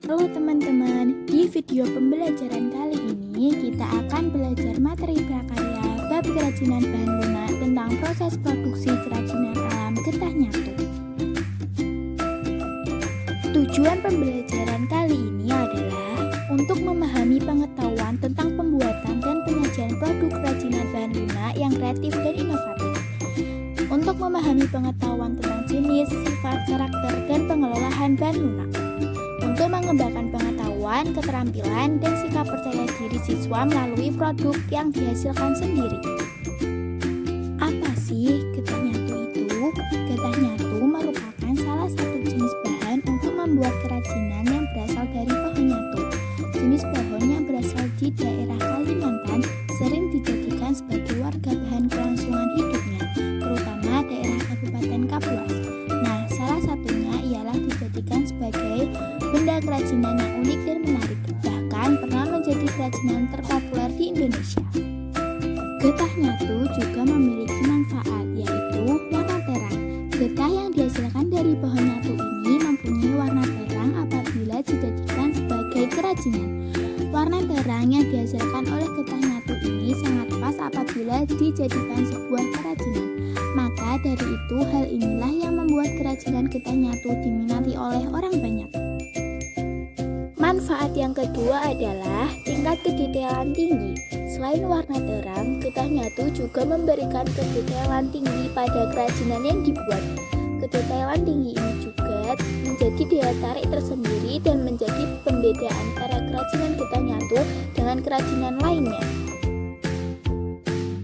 Halo teman-teman, di video pembelajaran kali ini kita akan belajar materi prakarya bab kerajinan bahan lunak tentang proses produksi kerajinan alam getah nyatu. Tujuan pembelajaran kali ini adalah untuk memahami pengetahuan tentang pembuatan dan penyajian produk kerajinan bahan lunak yang kreatif dan inovatif. Untuk memahami pengetahuan tentang jenis, sifat, karakter, dan pengelolaan bahan lunak. Untuk mengembangkan pengetahuan, keterampilan, dan sikap percaya diri siswa melalui produk yang dihasilkan sendiri. Apa sih getah nyatu itu? Getah nyatu merupakan salah satu jenis bahan untuk membuat kerajinan yang berasal dari pohon nyatu. Jenis pohon yang berasal di daerah Kalimantan sering dijadikan sebagai warga bahan kelangsungan hidupnya, terutama daerah Kabupaten Kapuas. Nah, salah satunya ialah dijadikan sebagai benda kerajinan yang unik dan menarik, bahkan pernah menjadi kerajinan terpopuler di Indonesia. Getah nyatu juga memiliki manfaat, yaitu warna terang. Getah yang dihasilkan dari pohon nyatu ini mempunyai warna terang apabila dijadikan sebagai kerajinan. Warna terang yang dihasilkan oleh getah nyatu ini sangat pas apabila dijadikan sebuah kerajinan. Maka dari itu hal inilah yang membuat kerajinan getah nyatu diminati oleh orang banyak. Manfaat yang kedua adalah tingkat kedetailan tinggi. Selain warna terang, getah nyatu juga memberikan kedetailan tinggi pada kerajinan yang dibuat. Kedetailan tinggi ini juga menjadi daya tarik tersendiri dan menjadi pembeda antara kerajinan getah nyatu dengan kerajinan lainnya.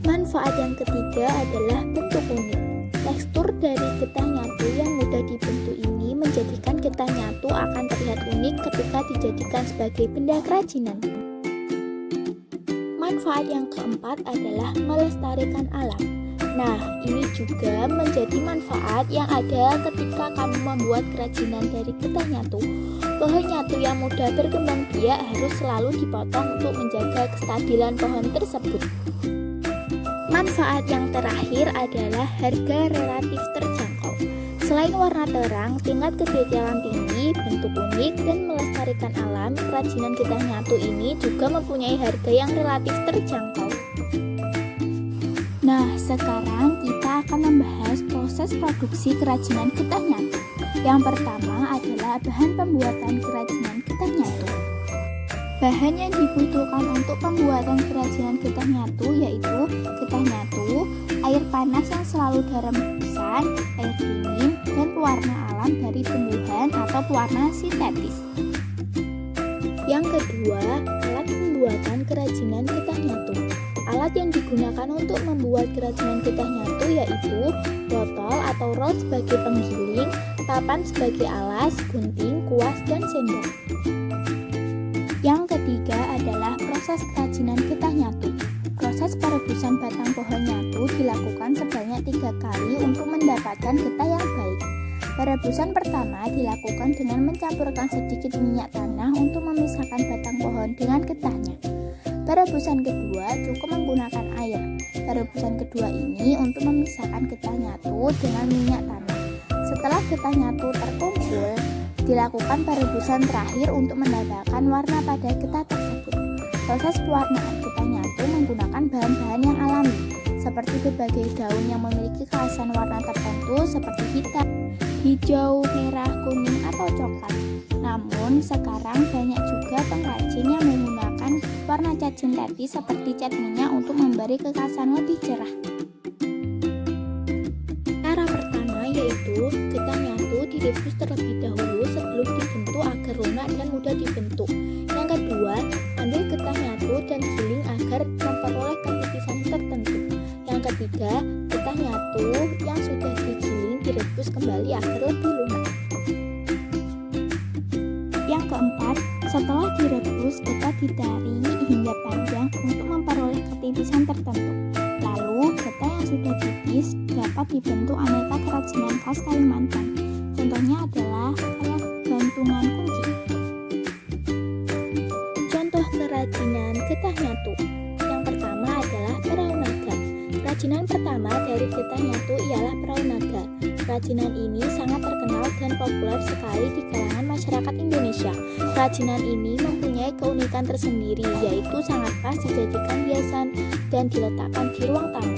Manfaat yang ketiga adalah bentuk unik. Tekstur dari getah nyatu yang mudah dibentuk ini menjadikan getah nyatu akan terlihat unik ketika dijadikan sebagai benda kerajinan. Manfaat yang keempat adalah melestarikan alam. Nah, ini juga menjadi manfaat yang ada ketika kamu membuat kerajinan dari getah nyatu. Pohon nyatu yang mudah berkembang biak harus selalu dipotong untuk menjaga kestabilan pohon tersebut. Manfaat yang terakhir adalah harga relatif terjangkau. Selain warna terang, tingkat kedetailan tinggi, bentuk unik, dan melestarikan alam, kerajinan getah nyatu ini juga mempunyai harga yang relatif terjangkau. Nah, sekarang kita akan membahas proses produksi kerajinan getah nyatu. Yang pertama adalah bahan pembuatan kerajinan getah nyatu. Bahan yang dibutuhkan untuk pembuatan kerajinan getah nyatu yaitu getah nyatu, air panas yang selalu dalam rebusan, air dingin, dan pewarna alam dari tumbuhan atau pewarna sintetis. Yang kedua, alat pembuatan kerajinan getah nyatu. Alat yang digunakan untuk membuat kerajinan getah nyatu yaitu botol atau rol sebagai penggiling, papan sebagai alas, gunting, kuas, dan sendok. Yang ketiga adalah proses kerajinan getah nyatu. Proses perebusan batang pohon nyatu dilakukan sebanyak 3 kali untuk mendapatkan getah yang baik. Perebusan pertama dilakukan dengan mencampurkan sedikit minyak tanah untuk memisahkan batang pohon dengan getahnya. Perebusan kedua cukup menggunakan air. Perebusan kedua ini untuk memisahkan getah nyatu dengan minyak tanah. Setelah getah nyatu terkumpul, dilakukan perebusan terakhir untuk mendapatkan warna pada getah tersebut. Proses pewarnaan getah nyatu menggunakan bahan-bahan yang alami, seperti berbagai daun yang memiliki kekhasan warna tertentu seperti hitam, hijau, merah, kuning, atau coklat. Namun, sekarang banyak juga pengrajin yang menggunakan warna cat sintetis seperti cat minyak untuk memberi kekhasan lebih cerah. Cara pertama yaitu getah nyatu direbus terlebih dahulu sebelum dibentuk agar lunak dan mudah dibentuk. Yang kedua, ambil getah nyatu dan giling agar memperoleh ketipisan tertentu. Yang ketiga, getah nyatu yang sudah digiling direbus kembali agar lebih lunak. Yang keempat, setelah direbus, getah ditarik hingga panjang untuk memperoleh ketipisan tertentu. Lalu, getah yang sudah tipis dapat dibentuk aneka kerajinan khas Kalimantan. Contohnya adalah kayak gantungan kunci. Contoh kerajinan getah nyatu. Yang pertama adalah perahu naga. Kerajinan pertama dari getah nyatu ialah perahu naga. kerajinan ini sangat terkenal dan populer sekali di kalangan masyarakat Indonesia. Kerajinan ini mempunyai keunikan tersendiri, yaitu sangat pas dijadikan hiasan dan diletakkan di ruang tamu.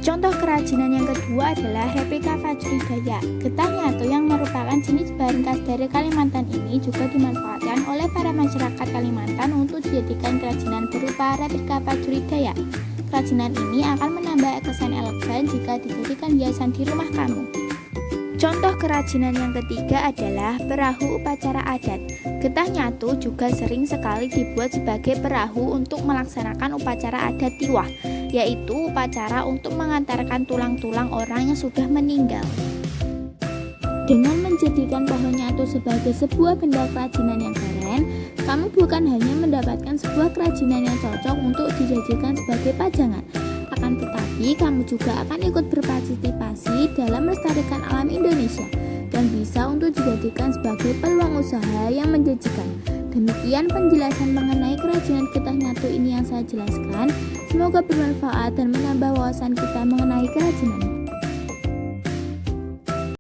Contoh kerajinan yang kedua adalah replika Pacuri Dayak. Getah nyatu yang merupakan jenis bahan khas dari Kalimantan ini juga dimanfaatkan oleh para masyarakat Kalimantan untuk dijadikan kerajinan berupa replika Pacuri Dayak. Kerajinan ini akan menambah kesan elegan jika dijadikan hiasan di rumah kamu. Contoh kerajinan yang ketiga adalah perahu upacara adat. Getah nyatu juga sering sekali dibuat sebagai perahu untuk melaksanakan upacara adat Tiwah, yaitu upacara untuk mengantarkan tulang-tulang orang yang sudah meninggal. Dengan menjadikan perahu nyatu sebagai sebuah benda kerajinan yang keren, kamu bukan hanya mendapatkan sebuah kerajinan yang cocok untuk dijadikan sebagai pajangan, akan tetapi kamu juga akan ikut berpartisipasi dalam melestarikan alam Indonesia dan bisa untuk dijadikan sebagai peluang usaha yang menjanjikan. Demikian penjelasan mengenai kerajinan getah nyatu ini yang saya jelaskan. Semoga bermanfaat dan menambah wawasan kita mengenai kerajinan.